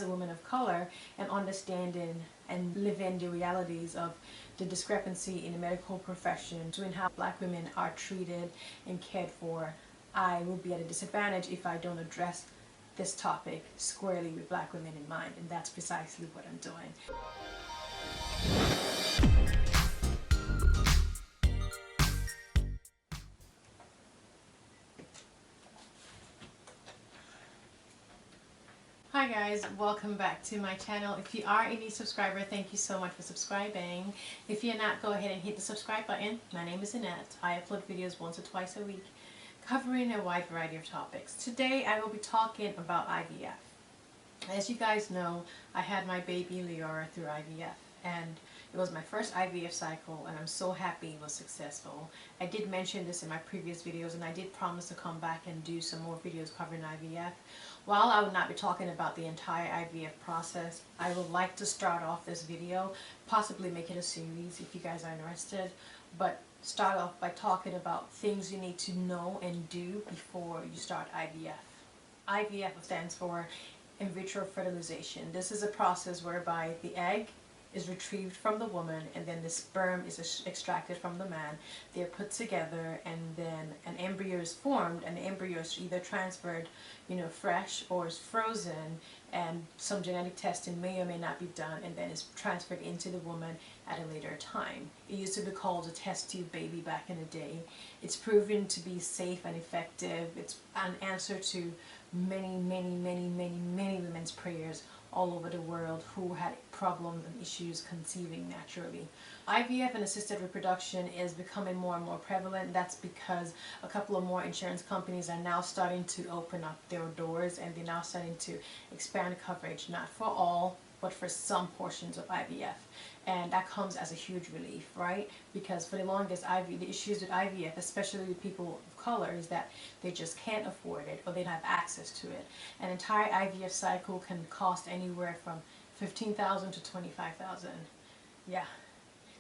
as a woman of color and understanding and living the realities of the discrepancy in the medical profession between how black women are treated and cared for, I will be at a disadvantage if I don't address this topic squarely with black women in mind, and that's precisely what I'm doing. Hi guys, welcome back to my channel. If you are a new subscriber, thank you so much for subscribing. If you're not, go ahead and hit the subscribe button. My name is Annette. I upload videos once or twice a week covering a wide variety of topics. Today I will be talking about IVF. As you guys know, I had my baby Leora through IVF, and it was my first IVF cycle, and I'm so happy it was successful. I did mention this in my previous videos, and I did promise to come back and do some more videos covering IVF. While I will not be talking about the entire IVF process, I would like to start off this video, possibly make it a series if you guys are interested, but start off by talking about things you need to know and do before you start IVF. IVF stands for in vitro fertilization. This is a process whereby the egg is retrieved from the woman and then the sperm is extracted from the man. They're put together and then an embryo is formed, and the embryo is either transferred, fresh, or is frozen, and some genetic testing may or may not be done, and then it's transferred into the woman at a later time. It used to be called a test tube baby back in the day. It's proven to be safe and effective. It's an answer to many women's prayers all over the world who had problems and issues conceiving naturally. IVF and assisted reproduction is becoming more and more prevalent. That's because a couple of more insurance companies are now starting to open up their doors, and they're now starting to expand coverage, not for all, but for some portions of IVF. And that comes as a huge relief, right? Because for the longest, the issues with IVF, especially with people of color, is that they just can't afford it or they don't have access to it. An entire IVF cycle can cost anywhere from $15,000 to $25,000. Yeah,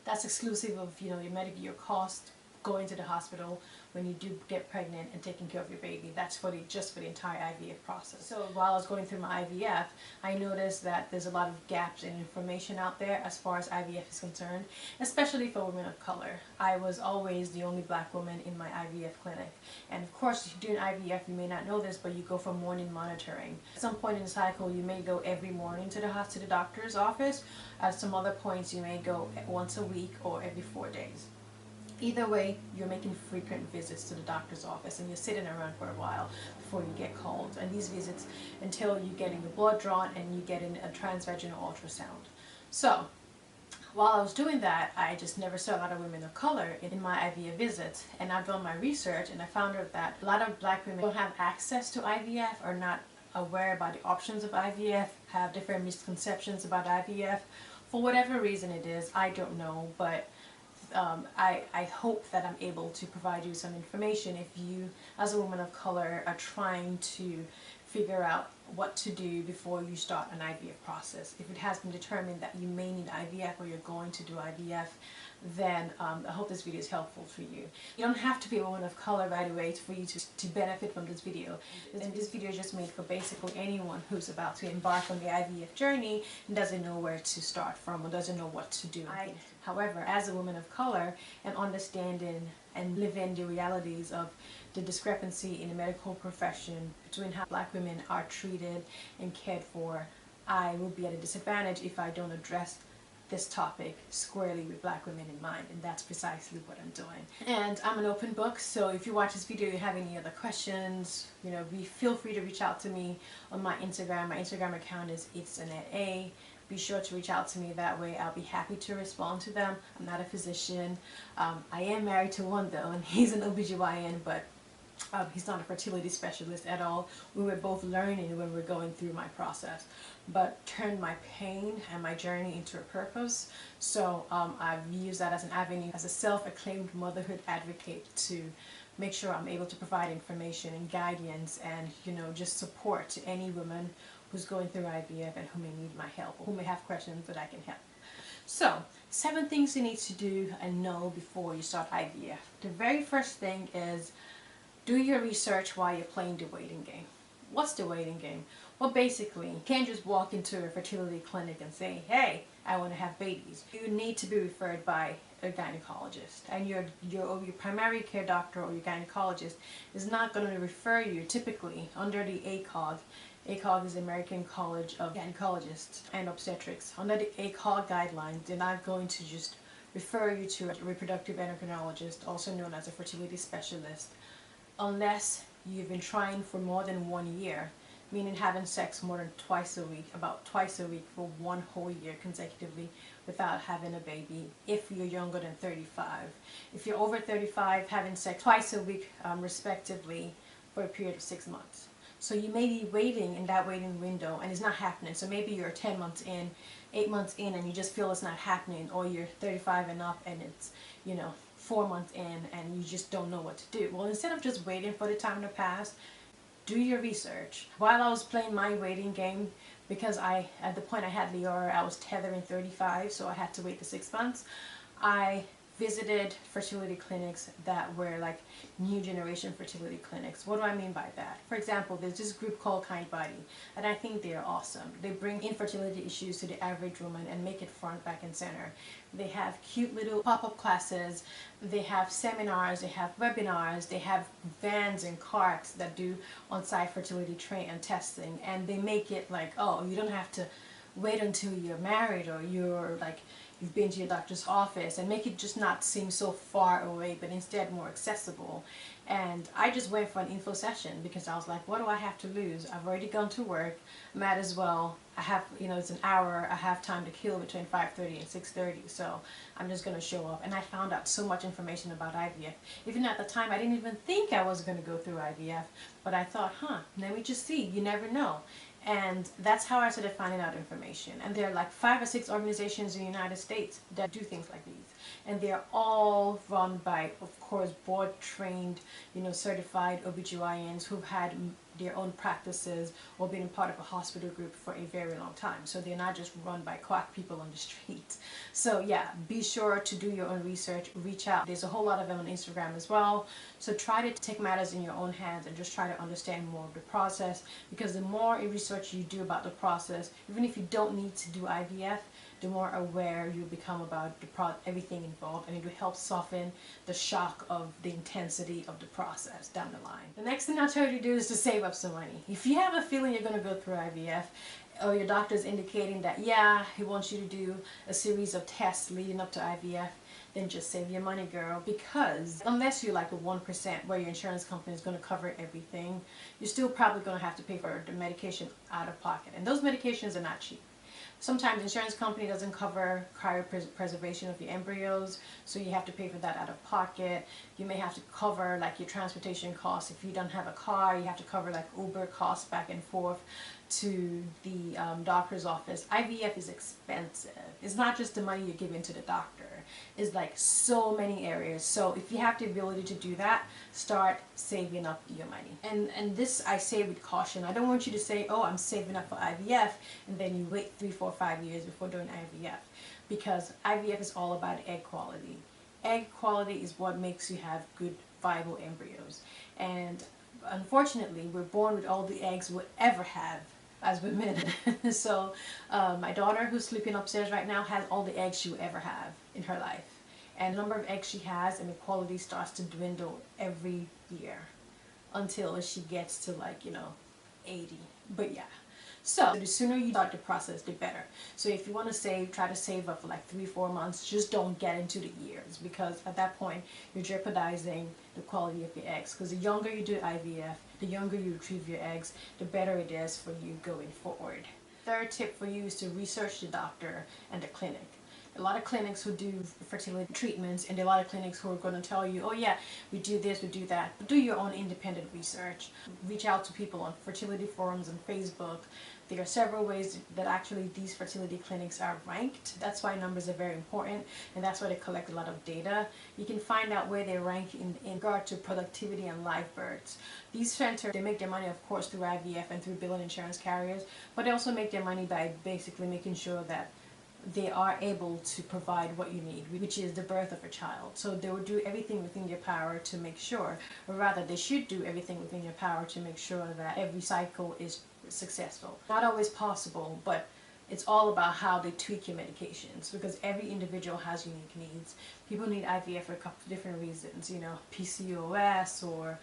that's exclusive of your cost going to the hospital when you do get pregnant and taking care of your baby. That's just for the entire IVF process. So while I was going through my IVF, I noticed that there's a lot of gaps in information out there as far as IVF is concerned, especially for women of color. I was always the only black woman in my IVF clinic. And of course, if you're doing IVF, you may not know this, but you go for morning monitoring. At some point in the cycle, you may go every morning to the doctor's office. At some other points, you may go once a week or every 4 days. Either way, you're making frequent visits to the doctor's office, and you're sitting around for a while before you get called. And these visits until you're getting your blood drawn and you're getting a transvaginal ultrasound. So while I was doing that, I just never saw a lot of women of color in my IVF visits. And I've done my research, and I found out that a lot of black women don't have access to IVF, or not aware about the options of IVF, have different misconceptions about IVF. For whatever reason it is, I don't know, but I hope that I'm able to provide you some information if you, as a woman of color, are trying to figure out what to do before you start an IVF process. If it has been determined that you may need IVF or you're going to do IVF, then I hope this video is helpful for you. You don't have to be a woman of color right away for you to benefit from this video. And this video is just made for basically anyone who's about to embark on the IVF journey and doesn't know where to start from or doesn't know what to do. However, as a woman of color and understanding and living the realities of the discrepancy in the medical profession between how black women are treated and cared for, I will be at a disadvantage if I don't address this topic squarely with black women in mind, and that's precisely what I'm doing. And I'm an open book, so if you watch this video and you have any other questions, feel free to reach out to me on my Instagram. My Instagram account is itsannette. Be sure to reach out to me that way. I'll be happy to respond to them. I'm not a physician. I am married to one though, and he's an OBGYN, but he's not a fertility specialist at all. We were both learning when we were going through my process, but turned my pain and my journey into a purpose. So I've used that as an avenue, as a self-acclaimed motherhood advocate, to make sure I'm able to provide information and guidance and just support to any woman who's going through IVF and who may need my help or who may have questions that I can help. So 7 things you need to do and know before you start IVF. The very first thing is do your research while you're playing the waiting game. What's the waiting game? Well, basically, you can't just walk into a fertility clinic and say, hey, I want to have babies. You need to be referred by a gynecologist, and your primary care doctor or your gynecologist is not going to refer you typically under the ACOG. ACOG is the American College of Gynecologists and Obstetrics. Under the ACOG guidelines, they're not going to just refer you to a reproductive endocrinologist, also known as a fertility specialist, unless you've been trying for more than 1 year, meaning having sex more than twice a week, about twice a week for 1 whole year consecutively without having a baby, if you're younger than 35. If you're over 35, having sex twice a week respectively for a period of 6 months. So you may be waiting in that waiting window and it's not happening. So maybe you're 10 months in, 8 months in, and you just feel it's not happening, or you're 35 and up and it's, 4 months in and you just don't know what to do. Well, instead of just waiting for the time to pass, do your research. While I was playing my waiting game, because at the point I had Leora, I was tethering 35, so I had to wait the 6 months. I visited fertility clinics that were like new generation fertility clinics. What do I mean by that? For example, there's this group called Kind Body, and I think they're awesome. They bring infertility issues to the average woman and make it front, back, and center. They have cute little pop-up classes, they have seminars, they have webinars, they have vans and carts that do on-site fertility training and testing, and they make it like, oh, you don't have to wait until you're married or you've been to your doctor's office, and make it just not seem so far away, but instead more accessible. And I just went for an info session because I was like, what do I have to lose? I've already gone to work, might as well. I have, it's an hour, I have time to kill between 5:30 and 6:30, so I'm just going to show up. And I found out so much information about IVF. Even at the time, I didn't even think I was going to go through IVF, but I thought, let me just see, you never know. And that's how I started finding out information. And there are like 5 or 6 organizations in the United States that do things like these. And they're all run by, of course, board-trained, certified OBGYNs who've had their own practices or been a part of a hospital group for a very long time. So they're not just run by quack people on the streets. So yeah, be sure to do your own research, reach out. There's a whole lot of them on Instagram as well. So try to take matters in your own hands and just try to understand more of the process, because the more research you do about the process, even if you don't need to do IVF, the more aware you become about everything involved, and it will help soften the shock of the intensity of the process down the line. The next thing I'll tell you to do is to save up some money. If you have a feeling you're going to go through IVF, or your doctor is indicating that, yeah, he wants you to do a series of tests leading up to IVF, then just save your money, girl, because unless you're like a 1% where your insurance company is going to cover everything, you're still probably going to have to pay for the medication out of pocket. And those medications are not cheap. Sometimes the insurance company doesn't cover cryopreservation of your embryos, so you have to pay for that out of pocket. You may have to cover like your transportation costs. If you don't have a car, you have to cover like Uber costs back and forth to the doctor's office. IVF is expensive. It's not just the money you're giving to the doctor. It's like so many areas. So if you have the ability to do that, start saving up your money. And this I say with caution. I don't want you to say, oh, I'm saving up for IVF, and then you wait 3, 4, 5 years before doing IVF, because IVF is all about egg quality. Egg quality is what makes you have good, viable embryos. And unfortunately, we're born with all the eggs we'll ever have as women. So my daughter, who's sleeping upstairs right now, has all the eggs she will ever have in her life. And the number of eggs she has and the quality starts to dwindle every year until she gets to 80. But yeah. So the sooner you start the process, the better. So if you want to save, try to save up for like 3, 4 months. Just don't get into the years, because at that point you're jeopardizing the quality of your eggs. Because the younger you do IVF, the younger you retrieve your eggs, the better it is for you going forward. Third tip for you is to research the doctor and the clinic. A lot of clinics who do fertility treatments, and a lot of clinics who are going to tell you, oh yeah, we do this, we do that. But do your own independent research. Reach out to people on fertility forums and Facebook. There are several ways that actually these fertility clinics are ranked. That's why numbers are very important, and that's why they collect a lot of data. You can find out where they rank in regard to productivity and live births. These centers, they make their money, of course, through IVF and through billing insurance carriers, but they also make their money by basically making sure that they are able to provide what you need, which is the birth of a child. So they will do everything within their power to make sure, or rather they should do everything within their power to make sure that every cycle is successful. Not always possible, but it's all about how they tweak your medications, because every individual has unique needs. People need IVF for a couple of different reasons, you know, PCOS or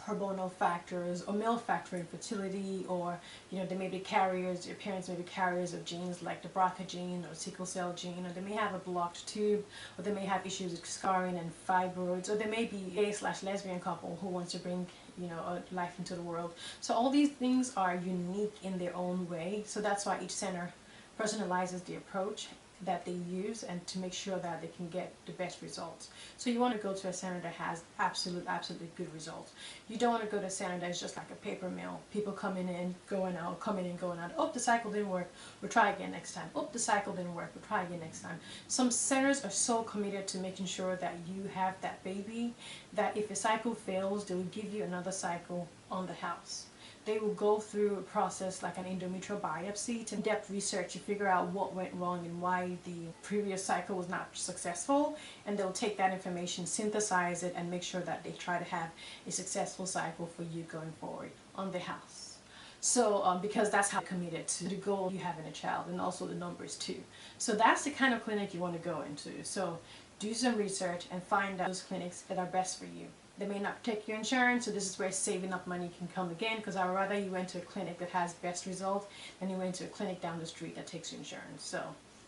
hormonal factors, or male factor infertility, or you know, they may be carriers, your parents may be carriers of genes like the BRCA gene or sickle cell gene, or they may have a blocked tube, or they may have issues with scarring and fibroids, or they may be gay/lesbian couple who wants to bring, you know, a life into the world. So all these things are unique in their own way, so that's why each center personalizes the approach that they use, and to make sure that they can get the best results. So you want to go to a center that has absolutely good results. You don't want to go to a center that's just like a paper mill. People coming in, going out, coming in, going out. Oh, the cycle didn't work, we'll try again next time. Oh, the cycle didn't work, we'll try again next time. Some centers are so committed to making sure that you have that baby, that if a cycle fails, they will give you another cycle on the house. They will go through a process like an endometrial biopsy to in-depth research to figure out what went wrong and why the previous cycle was not successful, and they'll take that information, synthesize it, and make sure that they try to have a successful cycle for you going forward on the house. So because that's how committed to the goal you have in a child, and also the numbers too. So that's the kind of clinic you want to go into. So do some research and find out those clinics that are best for you. They may not take your insurance, so this is where saving up money can come again, because I would rather you went to a clinic that has best results than you went to a clinic down the street that takes your insurance. So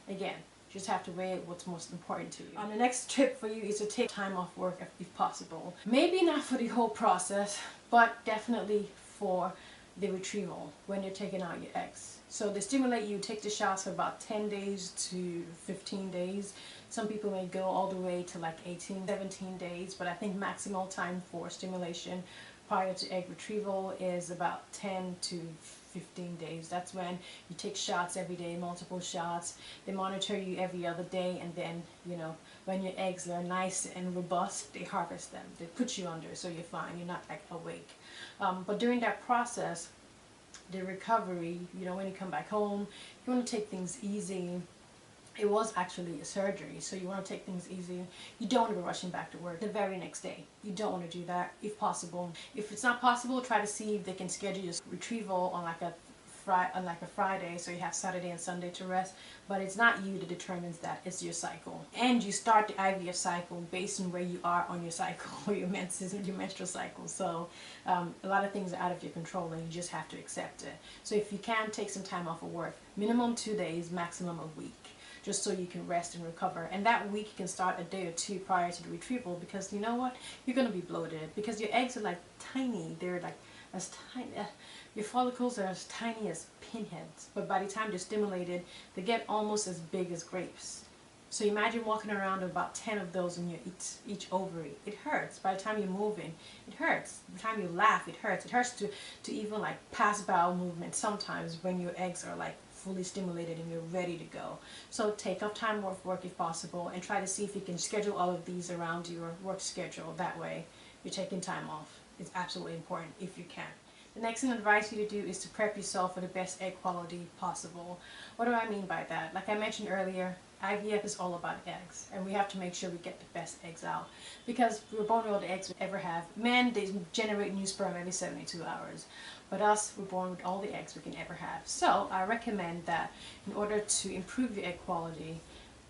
again, you just have to weigh what's most important to you. The next tip for you is to take time off work if possible. Maybe not for the whole process, but definitely for the retrieval when you're taking out your eggs. So they stimulate you, take the shots for about 10 days to 15 days. Some people may go all the way to like 18, 17 days, but I think maximal time for stimulation prior to egg retrieval is about 10 to 15 days. That's when you take shots every day, multiple shots. They monitor you every other day, and then, you know, when your eggs are nice and robust, they harvest them. They put you under, so you're fine. You're not like awake. But during that process, the recovery, you know, when you come back home, you want to take things easy. It was actually a surgery, so you want to take things easy. You don't want to be rushing back to work the very next day. You don't want to do that if possible. If it's not possible, try to see if they can schedule your retrieval on like a Friday, so you have Saturday and Sunday to rest. But it's not you that determines that, it's your cycle. And you start the IVF cycle based on where you are on your cycle, or your menstrual cycle. So a lot of things are out of your control, and you just have to accept it. So if you can, take some time off of work, minimum 2 days, maximum a week, just so you can rest and recover. And that week you can start a day or two prior to the retrieval, because you know what? You're going to be bloated, because your eggs are like tiny. They're like as tiny. Your follicles are as tiny as pinheads, but by the time they're stimulated, they get almost as big as grapes. So imagine walking around with about 10 of those in your each ovary. It hurts. By the time you're moving, it hurts. By the time you laugh, it hurts. It hurts to even like pass bowel movements sometimes when your eggs are like fully stimulated and you're ready to go. So take off time off work if possible, and try to see if you can schedule all of these around your work schedule. That way you're taking time off. It's absolutely important if you can. The next thing I advise you to do is to prep yourself for the best egg quality possible. What do I mean by that? Like I mentioned earlier, IVF is all about eggs, and we have to make sure we get the best eggs out, because we're born with all the eggs we ever have. Men, they generate new sperm every 72 hours, but us, we're born with all the eggs we can ever have. So I recommend that in order to improve your egg quality,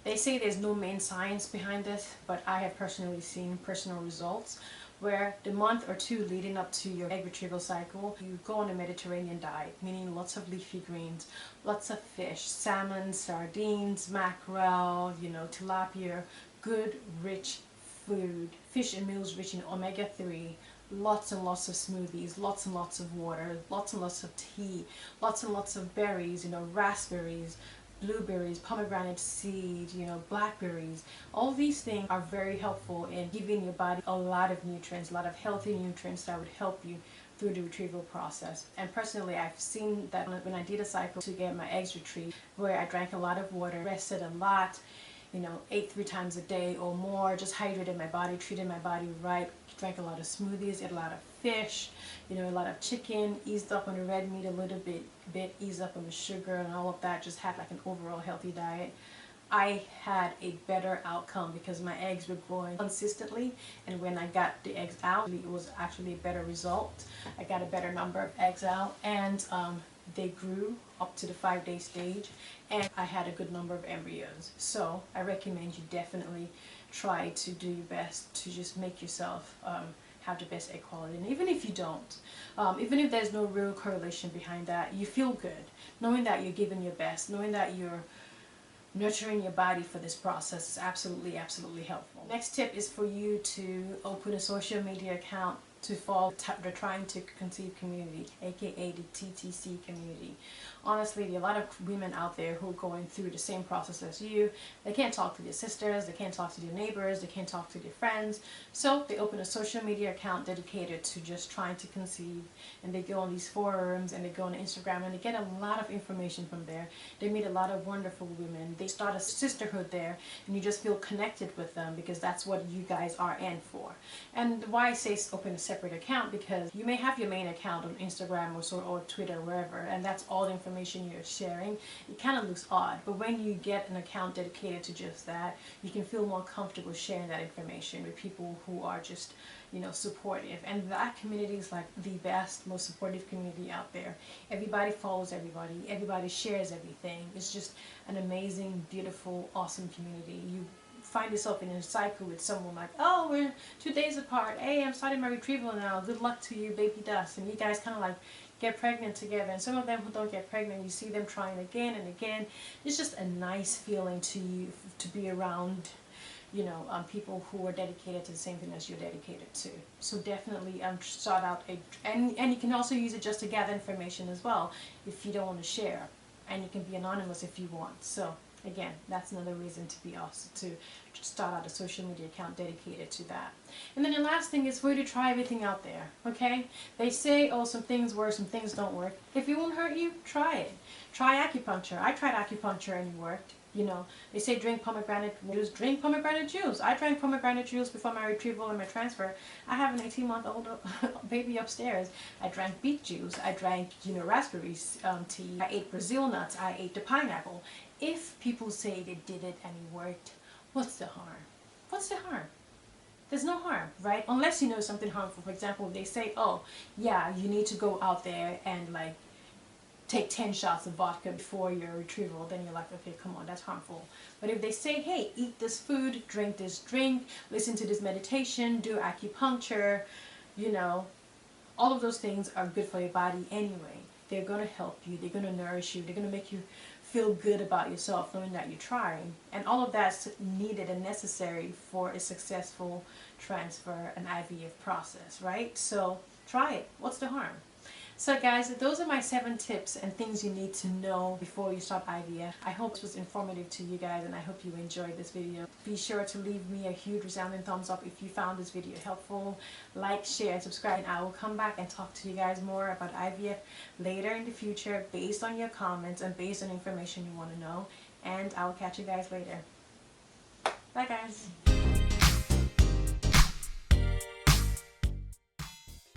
they say there's no main science behind this, but I have personally seen personal results where the month or two leading up to your egg retrieval cycle, you go on a Mediterranean diet, meaning lots of leafy greens, lots of fish, salmon, sardines, mackerel, you know, tilapia, good rich food, fish and meals rich in omega-3, lots and lots of smoothies, lots and lots of water, lots and lots of tea, lots and lots of berries, you know, raspberries, blueberries, pomegranate seeds, you know, blackberries. All these things are very helpful in giving your body a lot of nutrients, a lot of healthy nutrients that would help you through the retrieval process. And personally, I've seen that when I did a cycle to get my eggs retrieved, where I drank a lot of water, rested a lot, you know, ate 3 times a day or more, just hydrated my body, treated my body right, drank a lot of smoothies, ate a lot of fish, you know, a lot of chicken, eased up on the red meat a little bit, eased up on the sugar and all of that, just had like an overall healthy diet. I had a better outcome because my eggs were growing consistently, and when I got the eggs out, it was actually a better result. I got a better number of eggs out, and they grew up to the 5-day stage, and I had a good number of embryos. So I recommend you definitely try to do your best to just make yourself have the best egg quality. And even if you don't, even if there's no real correlation behind that, you feel good knowing that you're giving your best, knowing that you're nurturing your body for this process is absolutely helpful. Next tip is for you to open a social media account to follow the Trying to Conceive community, aka the TTC community. Honestly, there are a lot of women out there who are going through the same process as you. They can't talk to their sisters, they can't talk to their neighbors, they can't talk to their friends. So they open a social media account dedicated to just trying to conceive, and they go on these forums and they go on Instagram and they get a lot of information from there. They meet a lot of wonderful women. They start a sisterhood there, and you just feel connected with them because that's what you guys are in for. And why I say open a separate account, because you may have your main account on Instagram or Twitter, wherever, and that's all the information you're sharing. It kind of looks odd, but when you get an account dedicated to just that, you can feel more comfortable sharing that information with people who are just, you know, supportive. And that community is like the best, most supportive community out there. Everybody follows everybody, everybody shares everything. It's just an amazing, beautiful, awesome community. You find yourself in a cycle with someone like, oh, we're 2 days apart, hey, I'm starting my retrieval now, good luck to you, baby dust, and you guys kind of like get pregnant together. And some of them who don't get pregnant, you see them trying again and again. It's just a nice feeling to you to be around, you know, people who are dedicated to the same thing as you're dedicated to. So definitely start out and you can also use it just to gather information as well if you don't want to share, and you can be anonymous if you want. So again, that's another reason to be also to start out a social media account dedicated to that. And then the last thing is for you to try everything out there, okay? They say, oh, some things work, some things don't work. If it won't hurt you, try it. Try acupuncture. I tried acupuncture and it worked. You know, they say drink pomegranate juice. Drink pomegranate juice. I drank pomegranate juice before my retrieval and my transfer. I have an 18-month-old baby upstairs. I drank beet juice. I drank, you know, raspberries tea. I ate Brazil nuts. I ate the pineapple. If people say they did it and it worked, what's the harm? What's the harm? There's no harm, right? Unless you know something harmful. For example, they say, oh, yeah, you need to go out there and like take 10 shots of vodka before your retrieval, then you're like, okay, come on, that's harmful. But if they say, hey, eat this food, drink this drink, listen to this meditation, do acupuncture, you know, all of those things are good for your body anyway. They're going to help you, they're going to nourish you, they're going to make you feel good about yourself knowing that you're trying. And all of that's needed and necessary for a successful transfer and IVF process, right? So try it. What's the harm? So guys, those are my 7 tips and things you need to know before you start IVF. I hope this was informative to you guys, and I hope you enjoyed this video. Be sure to leave me a huge resounding thumbs up if you found this video helpful. Like, share, and subscribe, and I will come back and talk to you guys more about IVF later in the future based on your comments and based on information you want to know. And I will catch you guys later. Bye guys.